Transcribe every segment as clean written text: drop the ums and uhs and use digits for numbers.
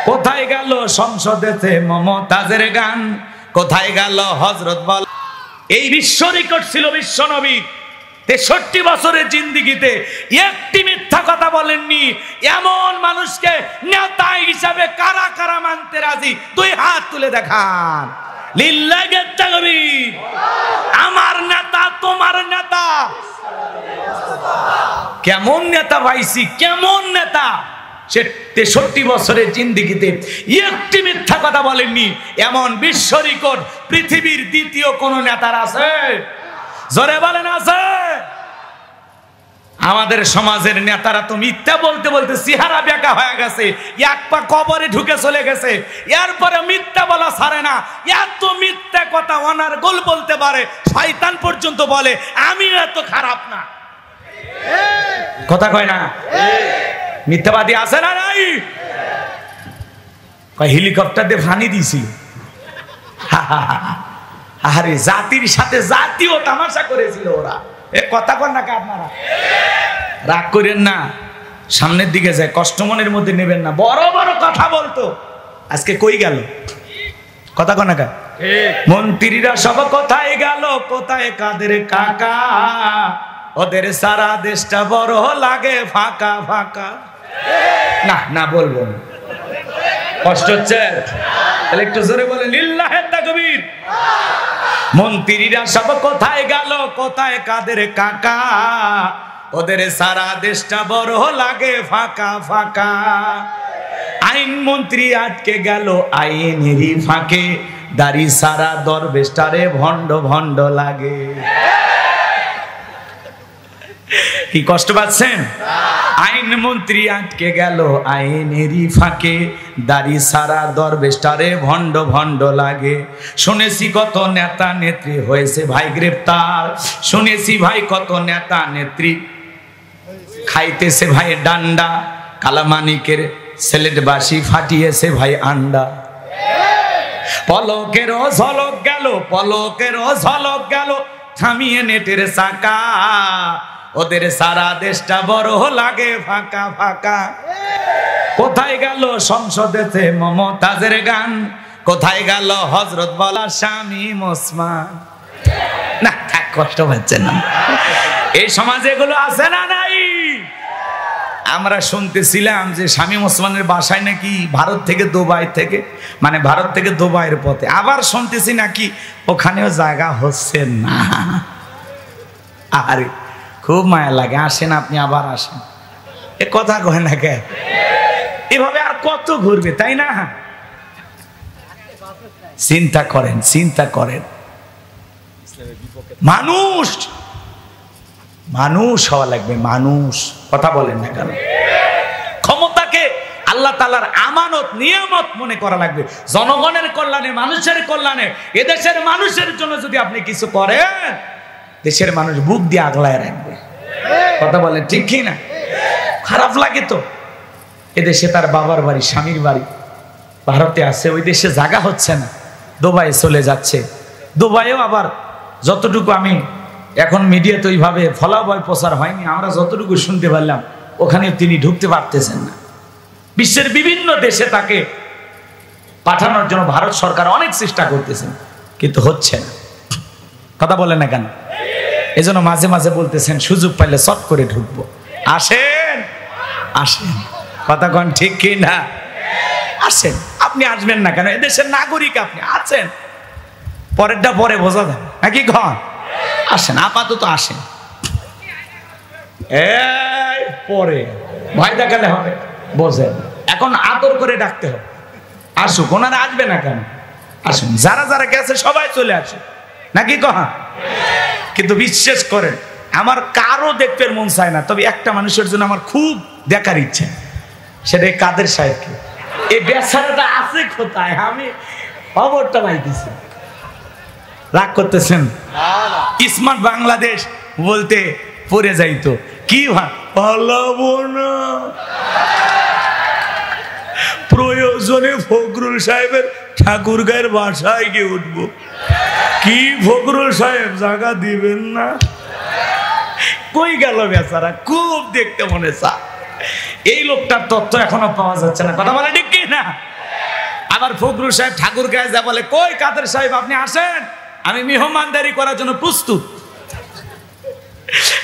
কোথায় গেল সংসদেতে মমতাজের গান, কোথায় গেল হযরত বল। এই বিশ্ব রেকর্ড ছিল বিশ্ব নবী 63 বছরের জিন্দেগিতে একটি মিথ্যা কথা বলেননি। এমন মানুষকে নেতা হিসাবে কারা কারা মানতে রাজি? দুই হাত তুলে দেখান। লিল্লাহি তাকবীর। আমার নেতা তোমার নেতা। কেমন নেতা পাইছি, কেমন নেতা! সে 63 বছরের জিন্দেগিতে একটি মিথ্যা কথা বলেননি। এমন বিশ্ব রেকর্ড পৃথিবীর দ্বিতীয় কোন নেতার আছে? জোরে বলেন আছে? আমাদের সমাজের নেতারা তো মিথ্যা বলতে বলতে চেহারা বেঁকা হয়ে গেছে, এক পা কবরে ঢুকে চলে গেছে, এরপরে মিথ্যা বলা ছাড়ে না। এত মিথ্যা কথা ওনার গোল বলতে পারে, শয়তান পর্যন্ত বলে আমি এত খারাপ না। কথা কয় না? মিথ্যাবাদী আছে না নাই? হেলিকপ্টার দিয়ে ফানি দিছি। আরে জাতির সাথে জাতীয় তামাশা করেছিল ওরা। এ কথা কন না কে আপনারা? রাগ করেন না, সামনের দিকে যায়, কষ্ট মনের মধ্যে নেবেন না। বড় বড় কথা বলতো, আজকে কই গেল? কথা কন না কে? মন্ত্রীরা সব কোথায় গেল? কোথায় কাদের কাকা? ওদের সারা দেশটা বড় লাগে ফাঁকা ফাঁকা। না না বলবো না, কষ্ট হচ্ছে। তাহলে একটু জোরে বলে লিল্লাহি তাকবীর। মন্ত্রীরা সব কোথায় গেল? কোথায় কাদের কাকা? ওদের সারা দেশটা বড় লাগে ফাঁকা ফাঁকা। আইন মন্ত্রী আটকে গেল আইনেরই ফাঁকে, দাড়ি সারা দরবেশটারে ভণ্ড ভণ্ড লাগে। কি কষ্ট পাচ্ছেন? আইন মন্ত্রী আটকে গেল আইনেরই ফাঁকে, দাড়ি সারা দরবেশটারে ভণ্ড ভণ্ড লাগে। শুনেছি কত নেতা নেত্রী হয়েছে ভাই গ্রেপ্তার, শুনেছি ভাই কত নেতা নেত্রী খাইতেছে ভাই ডান্ডা, কালামানিকের সিলেটবাসী ফাটিয়েছে ভাই আন্ডা। পলকেরও ঝলক গেল, পলকেরও ঝলক গেল, থামিয়ে নেটের চাকা, ওদের সারা দেশটা বড় লাগে ফাঁকা ফাঁকা। কোথায় গেল সংসদেতে মমতাজের গান, কোথায় গেল হযরত বলা শামীম ওসমান? না থাক, কষ্ট পাচ্ছে না। এই সমাজে এগুলো আছে না নাই? আমরা শুনতেছিলাম যে শামীম ওসমানের বাসায় নাকি ভারত থেকে দুবাই থেকে, মানে ভারত থেকে দুবাইয়ের পথে। আবার শুনতেছি নাকি ওখানেও জায়গা হচ্ছে না। আরে খুব মায়া লাগে, আসেন আপনি আবার আসেন। এ কথা কয় না কে? এভাবে আর কত ঘুরবে, তাই না? চিন্তা করেন, চিন্তা করেন। মানুষ মানুষ হওয়া লাগবে, মানুষ। কথা বলেন না কেন? ক্ষমতাকে আল্লাহ তাআলার আমানত নিয়ামত মনে করা লাগবে। জনগণের কল্যাণে, মানুষের কল্যাণে, এদেশের মানুষের জন্য যদি আপনি কিছু করেন, দেশের মানুষ বুক দিয়ে আগলায় রাখবে। কথা বলেন ঠিক কি না? খারাপ লাগে তো। এদেশে তার বাবার বাড়ি, স্বামীর বাড়ি ভারতে আছে, ওই দেশে জায়গা হচ্ছে না, দুবাই চলে যাচ্ছে। দুবাইও আবার যতটুকু আমি এখন মিডিয়াতে ওইভাবে ফলাফল প্রচার হয়নি, আমরা যতটুকু শুনতে পারলাম ওখানেও তিনি ঢুকতে পারতেছেন না। বিশ্বের বিভিন্ন দেশে তাকে পাঠানোর জন্য ভারত সরকার অনেক চেষ্টা করতেছেন, কিন্তু হচ্ছে না। কথা বলেন না কেন? এজন্য মাঝে মাঝে বলতেছেন সুযোগ পাইলে চট করে ঢুকবো। আসেন আসেন, কথা কন ঠিক কি না? আসেন, আপনি আসবেন না কেন? এদেশের নাগরিক আপনি, আছেন। পরেরটা পরে বোঝা যাবে নাকি? কন আসেন, আপাতত আসেন। এই পরে ভয় দেখালে হবে, বোঝেন। এখন আদর করে ডাকতে হবে। আসুক, ওনারা আসবে না কেন? আসুন, যারা যারা গেছে সবাই চলে আসুক নাকি? কহা কিন্তু বিশ্বাস করেন, আমার কারো দেখতে মন চায় না, তবে একটা মানুষের জন্য আমার খুব দেখার ইচ্ছা, সেটা কাদের সাহেবকে। এই বেচারাটা আছে কোথায়? আমি খবরটা পাইতেছি। রাগ করতেছেন? স্মার্ট বাংলাদেশ বলতে পড়ে যাইতো কি পালাবো না, প্রয়োজনে ফখরুল সাহেবের ঠাকুরগাঁয়ের বাসায় গিয়ে উঠবো। কি ফখরুল সাহেব জায়গা দিবেন না? কই গেল বেচারা? খুব দেখতে মনে চা। এই লোকটার তথ্য এখনো পাওয়া যাচ্ছে না। কথা বলে ঠিক কি না? আবার ফখরুল সাহেব ঠাকুর গায়ে যা বলে, কই কাদের সাহেব আপনি আসেন, আমি মেহমানদারি করার জন্য প্রস্তুত।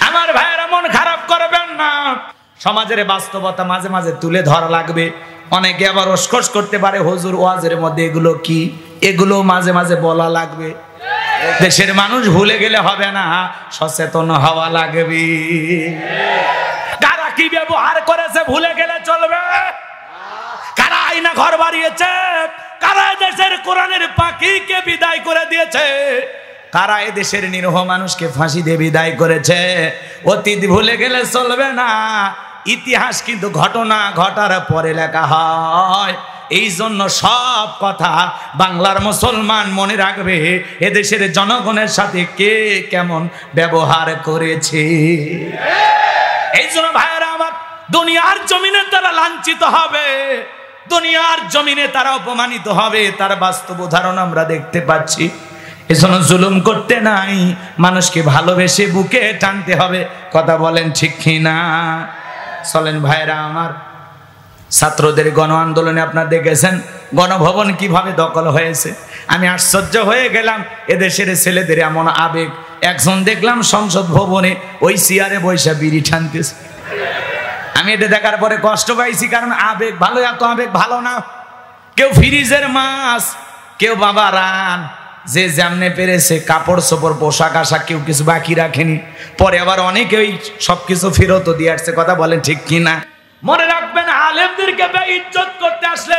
আমার ভাইয়েরা মন খারাপ করবেন না, সমাজের বাস্তবতা মাঝে মাঝে তুলে ধরা লাগবে। অনেকে আবার ওসখোস করতে পারে, হুজুর ওয়াজের মধ্যে এগুলো কি, এগুলো মাঝে মাঝে বলা লাগবে। দেশের মানুষ ভুলে গেলে হবে না, সচেতন হওয়া লাগবে। কারা কি ব্যবহার করেছে ভুলে গেলে চলবে? কারা আইনা ঘর বাড়িয়েছে, কারা দেশের কোরআনের পাখিকে বিদায় করে দিয়েছে, কারা এ দেশের নিরীহ মানুষকে ফাঁসি দিয়ে বিদায় করেছে, অতীত ভুলে গেলে চলবে না। ইতিহাস কিন্তু ঘটনা ঘটার পরে লেখা হয়। এই জন্য সব কথা বাংলার মুসলমান মনে রাখবে, এদেশের জনগণের সাথে কে কেমন ব্যবহার করেছে। এই জন্য ভাইয়েরা আমার, দুনিয়ার জমিনে তারা লাঞ্ছিত হবে, দুনিয়ার জমিনে তারা অপমানিত হবে, তার বাস্তব উদাহরণ আমরা দেখতে পাচ্ছি। এজন্য জুলুম করতে নাই, মানুষকে ভালোবেসে বুকে টানতে হবে। কথা বলেন ঠিক কিনা? চলেন ভাইরা আমার, ছাত্রদের গণ আন্দোলনে আপনারা দেখেছেন গণভবন কিভাবে দখল হয়েছে। আমি আশ্চর্য হয়ে গেলাম, এদেশের ছেলেদের এমন আবেগ। একজন দেখলাম সংসদ ভবনে ওই চেয়ারে বৈশা বিড়ি টানতেছে। আমি এটা দেখার পরে কষ্ট পাইছি, কারণ আবেগ ভালো, এত আবেগ ভালো না। কেউ ফ্রিজের মাছ, কেউ বাবা রান, যে যেমনে পেরেছে কাপড় চোপড় পোশাক আশাক কেউ কিছু বাকি রাখেনি। পরে আবার অনেকে ওই সবকিছু ফেরত দিয়ে আসছে। কথা বলেন ঠিক কিনা? মনে রাখবেন, আলেমদেরকে বেইজ্জত করতে আসলে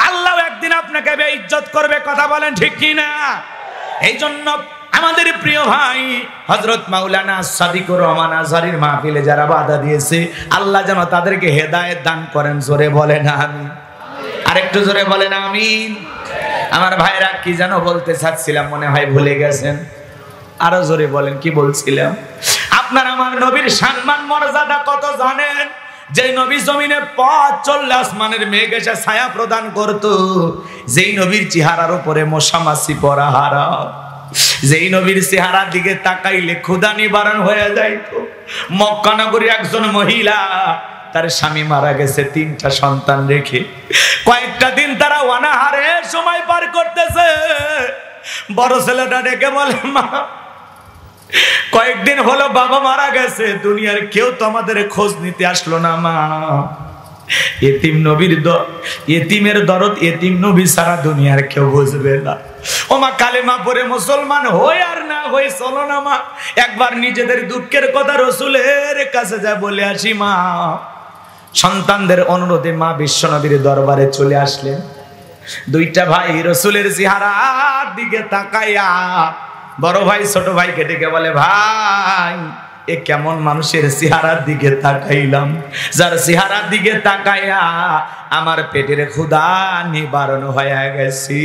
আল্লাহ একদিন আপনাকে বেইজ্জত করবে। কথা বলেন ঠিক কিনা? এই জন্য আমাদের প্রিয় ভাই হযরত মাওলানা সাদিকুর রহমান আজহারীর মাহফিলে যারা বাধা দিয়েছে, আল্লাহ যেন তাদেরকে হেদায়েত দান করেন। জোরে বলেন আমিন। আরেকটু জোরে বলেন আমিন। আমার ভাইরা কি যেন বলতে চাচ্ছিলাম, মনে হয় ভুলে গেছেন। আরো জোরে বলেন, কি বলছিলাম? আপনার আমার নবীর সম্মান মর্যাদা কত জানেন? যেই নবী জমিনে পথ চললে আসমানের মেঘ এসে ছায়া প্রদান করত, যেই নবীর চেহারার উপরে মশা মাছি পরা হারা, যেই নবীর চেহারার দিকে তাকাইলে ক্ষুধা নিবারণ হয়ে যাইত। মক্কা নগরীর একজন মহিলা, তার স্বামী মারা গেছে, 3টা সন্তান রেখে কয়েকটা দিন তারা অনাহারে সময় পার করতেছে। বড় ছেলেটা ডেকে বলে, মা কয়েকদিন হলো বাবা মারা গেছে, দুনিয়ার কেউ তো আমাদের খোঁজ নিতে আসলো না। মা, এতিম নবীর এতিমের দরদ এতিম নবী সারা দুনিয়ার কেউ বুঝবে না। ও মা, কালেমা পড়ে মুসলমান হই আর না হই, চলো না মা একবার নিজেদের দুঃখের কথা রসুলের কাছে যা বলে আসি। মা, সন্তানদের অনুরোধে মা বিশ্বনবীর দরবারে চলে আসলেন। 2টা ভাই রসুলের চেহারার দিকে তাকাইয়া বড় ভাই ছোট ভাইকে ডেকে বলে, ভাই এ কেমন মানুষের চেহারার দিকে তাকাইলাম, যার চেহারার দিকে তাকাইয়া আমার পেটের ক্ষুধা নিবারণ হয়ে গেছে।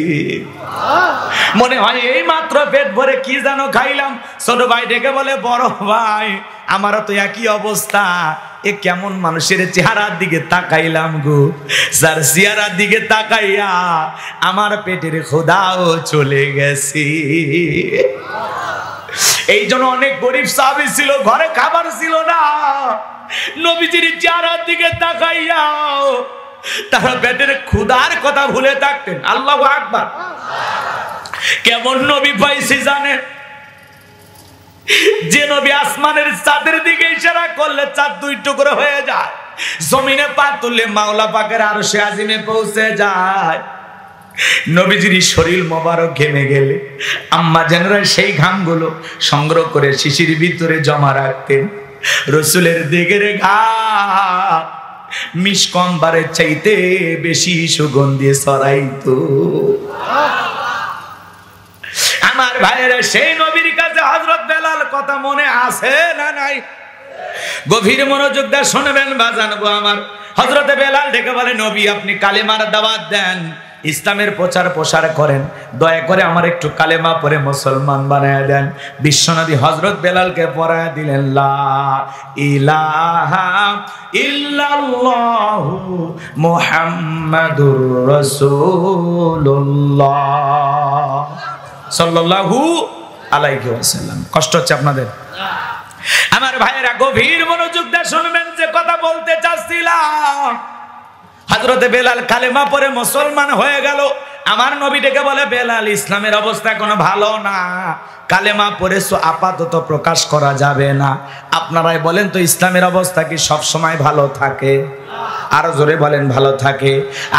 মনে হয় এই মাত্র পেট ভরে কি যেন খাইলাম। ছোট ভাই ডেকে বলে, বড় ভাই আমারও তো একই অবস্থা, এ কেমন মানুষের চেহারার দিকে তাকাইলাম গো, যার চেহারার দিকে তাকাইয়া আমার পেটের ক্ষুধাও চলে গেছে। এই জন্য অনেক গরিব সাহাবী ছিল, ঘরে খাবার ছিল না, নবীজির চেহারার দিকে তাকাইয়া তারা পেটের ক্ষুধার কথা ভুলে থাকতেন। আল্লাহু আকবার। কেমন নবী পাইছি জানেন? যে নবী আসমানের চাঁদের দিকে ইশারা করলে চাঁদ 2 টুকরো হয়ে যায়, জমিনে পা তুললে মাওলা পাকের আরশে আজিমে পৌঁছে যায়। নবীজির শরীর মোবারক ঘেমে গেলে আম্মা জানেরা সেই ঘামগুলো সংগ্রহ করে শিশির ভিতরে জমা রাখতেন। রসুলের দিকের ঘাম মিসকম্বারের চাইতে বেশি সুগন্ধি ছড়াইতো। আমার ভাইয়েরা, সেই নবীর কাছে হযরত বেলাল কথা মনে আছে না নাই? গভীর মনোযোগ দিয়ে শুনবেন বাজানবো আমার। হযরত বেলাল ডেকে বলে, নবী আপনি কালেমার দাওয়াত দেন, ইসলামের প্রচার প্রসার করেন, দয়া করে আমার একটু কালেমা পড়ে মুসলমান বানায় দেন। বিশ্বনবী হযরত বেলালকে পড়ায় দিলেন, লা ইলাহা ইল্লাল্লাহু মুহাম্মাদুর রাসূলুল্লাহ সাল্লাল্লাহু আলাইহি ওয়াসাল্লাম। কষ্ট হচ্ছে আপনাদের? আমার ভাইয়েরা গভীর মনোযোগ দিয়ে শুনবেন যে কথা বলতে চাচ্ছিলাম। হযরতে বেলাল কালেমা পড়ে মুসলমান হয়ে গেল। আমার নবী ডেকে বলে, বেলাল ইসলামের অবস্থা কোনো ভালো না, কালেমা পড়েছো আপাতত প্রকাশ করা যাবে না। আপনারাই বলেন তো ইসলামের অবস্থা কি সব সময় ভালো থাকে? আরো জোরে বলেন ভালো থাকে?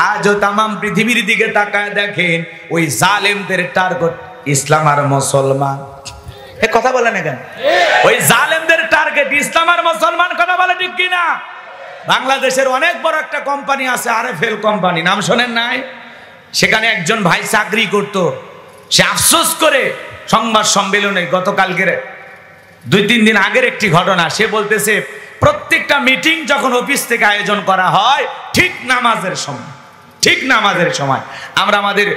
আজও তামাম পৃথিবীর দিকে তাকায় দেখেন, ওই জালেমদের টার্গেট ইসলাম আর মুসলমান। এ কথা বলেন না কেন? ওই জালেমদের টার্গেট ইসলাম আর মুসলমান। কথা বলে ঠিক কিনা? বাংলাদেশের অনেক বড় একটা কোম্পানি আছে, আরএফএল কোম্পানি, নাম শোনেন নাই? সেখানে একজন ভাই চাকরি করত। সে আফসোস করে সংবাদ সম্মেলনে গতকালকের 2-3 দিন আগের একটি ঘটনা, সে বলতেছে প্রত্যেকটা মিটিং যখন অফিস থেকে আয়োজন করা হয় ঠিক নামাজের সময় আমরা আমাদের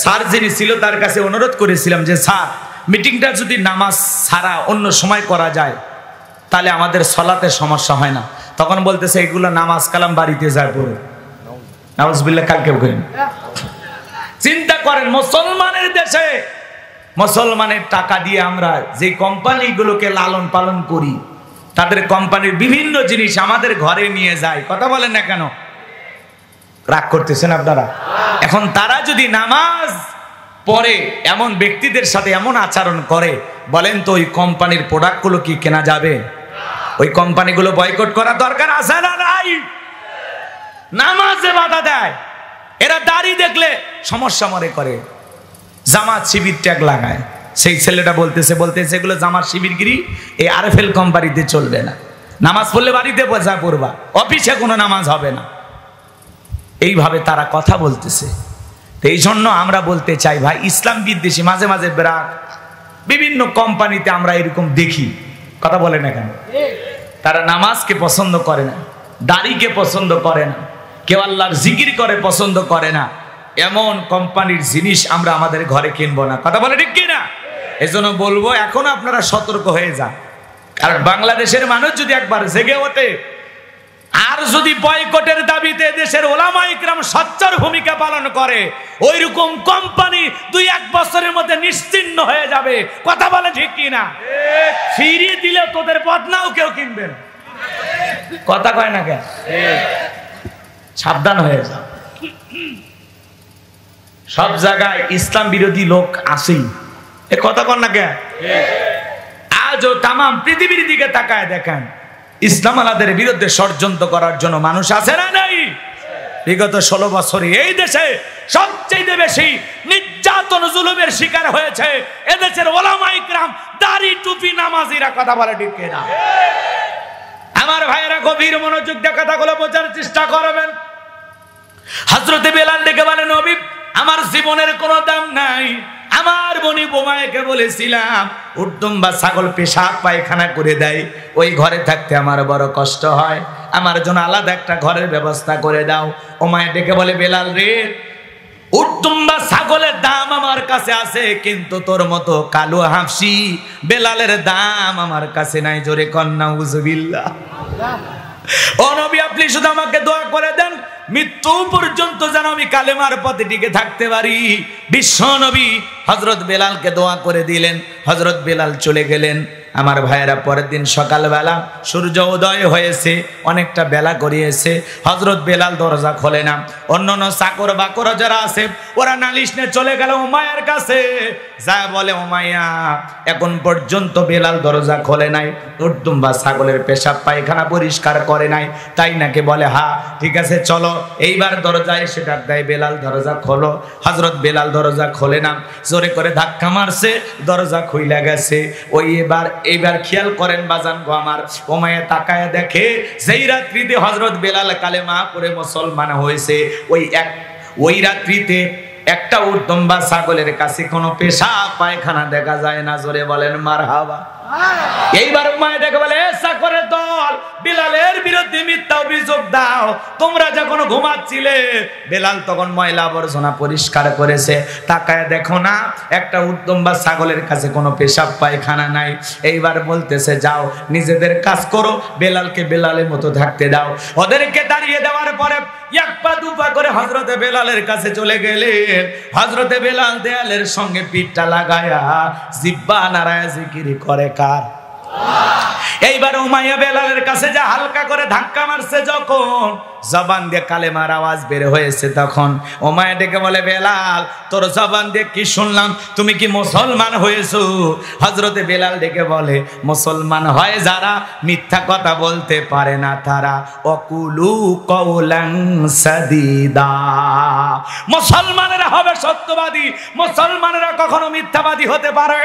স্যার যিনি ছিল তার কাছে অনুরোধ করেছিলাম যে স্যার, মিটিংটা যদি নামাজ ছাড়া অন্য সময় করা যায় তাহলে আমাদের সলাতের সমস্যা হয় না। তখন বলতেছে এগুলো নামাজ কালাম বাড়িতে যায় পড়ে। নাউজুবিল্লাহ, কালকেও করেন। চিন্তা করেন, মুসলমানের দেশে মুসলমানের টাকা দিয়ে আমরা যে কোম্পানিগুলোকে লালন পালন করি, তাদের কোম্পানির বিভিন্ন জিনিস আমাদের ঘরে নিয়ে যায়। কথা বলেন না কেন? রাগ করতেছেন আপনারা? এখন তারা যদি নামাজ পড়ে এমন ব্যক্তিদের সাথে এমন আচরণ করে, বলেন তো ওই কোম্পানির প্রোডাক্টগুলো কি কেনা যাবে? ওই কোম্পানিগুলো বয়কট করা দরকার আছে না নাই? নামাজে বাধা দেয়, এরা দাড়ি দেখলে সমস্যা মনে করে, জামাত শিবির ট্যাগ লাগায়। সেই ছেলেটা বলতেছে এগুলো জামাত শিবিরগিরি, এই আরএফএল কোম্পানিতে চলবে না। নামাজ পড়লে বাড়িতে যা পড়বা, অফিসে কোনো নামাজ হবে না। এইভাবে তারা কথা বলতেছে। এই জন্য আমরা বলতে চাই ভাই, ইসলাম বিদ্বেষী মাঝে মাঝে বিভিন্ন কোম্পানিতে আমরা এরকম দেখি। কথা বলে না কেন? তারা নামাজকে পছন্দ করে না, দাড়িকে পছন্দ করে না, কেউ আল্লাহর জিকির করে পছন্দ করে না। এমন কোম্পানির জিনিস আমরা আমাদের ঘরে কিনবো না। কথা বলে ঠিক কিনা? এজন্য বলবো এখন আপনারা সতর্ক হয়ে যান। কারণ বাংলাদেশের মানুষ যদি একবার জেগে ওঠে আর যদি বয়কটের দাবিতে দেশের ওলামা ইকরাম সচ্চার ভূমিকা পালন করে, ওইরকম কোম্পানি 2-1 বছরের মধ্যে নিশ্চিহ্ন হয়ে যাবে। কথা বলে ঠিক কিনা? ফিরিয়ে দিলে তোদের বদনাও কেউ কিনবে না। কথা কয় না কেন? সাবধান হয়ে যাও। সব জায়গায় ইসলাম বিরোধী লোক আছেই, এ কথা কন না কেন? আজও তামাম পৃথিবীর দিকে তাকায় দেখেন, ইসলাম আলাদের বিরুদ্ধে ষড়যন্ত্র করার জন্য মানুষ আছে না নাই? বিগত 16 বছরে এই দেশে সবচেয়ে বেশি নির্যাতন জুলুমের শিকার হয়েছে এদেশের ওলামা ইকরাম, দাড়ি টুপি নামাজিরা। কথা বলে ঠিক কিনা? আমার ভাইয়েরা গভীর মনোযোগ দিয়ে কথাগুলো বোঝার চেষ্টা করবেন। হযরতে বেলাল ডেকে বলেন, নবী আমার জীবনের কোনো দাম নাই। আমার বনি বোমায়কে বলেছিলাম উর্দুম বা ছাগল পেশাব পায়খানা করে দেয়, ওই ঘরে থাকতে আমার বড় কষ্ট হয়, আমার জন্য আলাদা একটা ঘরের ব্যবস্থা করে দাও। ওমায় ডেকে বলে, বেলাল রে, উর্দুম বা ছাগলের দাম আমার কাছে আছে, কিন্তু তোর মতো কালো হাফসি বেলালের দাম আমার কাছে নাই। জোরে কন্যা উজুবিল্লাহ। ও নবী, আপনি শুধু আমাকে দোয়া করে দেন, মৃত্যু পর্যন্ত যেন আমি কালেমার পথে টিকে থাকতে পারি। বিশ্ব নবী হযরত বেলালকে দোয়া করে দিলেন। হযরত বেলাল চলে গেলেন। আমার ভাইয়েরা, পরের দিন সকালবেলা সূর্য উদয় হয়েছে, অনেকটা বেলা গড়িয়েছে। হযরত বেলাল দরজা খোলে না। অন্যান্য চাকর বাকর যারা আছে ওরা নালিশ নিয়ে চলে গেল উমাইয়ার কাছে। যা বলে, উমাইয়া এখন পর্যন্ত বেলাল দরজা খোলে নাই, উর্দুম বা ছাগলের পেশাব পায়খানা পরিষ্কার করে নাই, তাই নাকি? বলে, হ্যাঁ ঠিক আছে চলো। এইবার দরজা এসে ডাক দেয়, বেলাল দরজা খোলো। হযরত বেলাল দরজা খোলে না, জোরে করে ধাক্কা মারছে, দরজা খুইলা গেছে। ওই এইবার খেয়াল করেন বাজান গো আমার, উমাইয়া তাকায় দেখে যেই রাত্রিতে হযরত বেলাল কালেমা পড়ে মুসলমান হয়েছে, ওই রাত্রিতে একটা উর্দুম বা ছাগলের কাছে কোনো পেশাব পায়খানা দেখা যায় না। জোরে বলেন মারহাবা। এইবার উমাইয়া ডেকে বলে, চাকরের দল, বেলালের বিরুদ্ধে মিথ্যা অভিযোগ দাও। তোমরা যখন ঘুমাচ্ছিলে বেলাল তখন ময়লা আবর্জনা পরিষ্কার করেছে, তাকায় দেখো না একটা উর্দুম বা ছাগলের কাছে কোনো পেশাব পায়খানা নাই। এইবার বলতেছে, যাও নিজেদের কাজ করো, বেলালকে বেলালের মতো থাকতে দাও। ওদেরকে দাঁড়িয়ে দেওয়ার পরে এক পা দুপা করে হযরতে বেলালের কাছে চলে গেলেন। হযরতে বেলাল দেয়ালের সঙ্গে পিঠটা লাগায়া জিহ্বা নাড়ায়া জিকির করে কার? এইবার উমাইয়া বেলালের কাছে যা হালকা করে ধাক্কা মারছে, যখন জবান দিয়ে কালেমার আওয়াজ বের হয়েছে, তখন উমাইয়া ডেকে বলে, বেলাল তোর জবান দিয়ে কি শুনলাম, তুমি কি মুসলমান হয়েছো? হযরতে বেলাল ডেকে বলে, মুসলমান হয় যারা মিথ্যা কথা বলতে পারে না তারা। অকুলু কওলান সাদিদা, মুসলমানেরা হবে সত্যবাদী, মুসলমানেরা কখনো মিথ্যাবাদী হতে পারে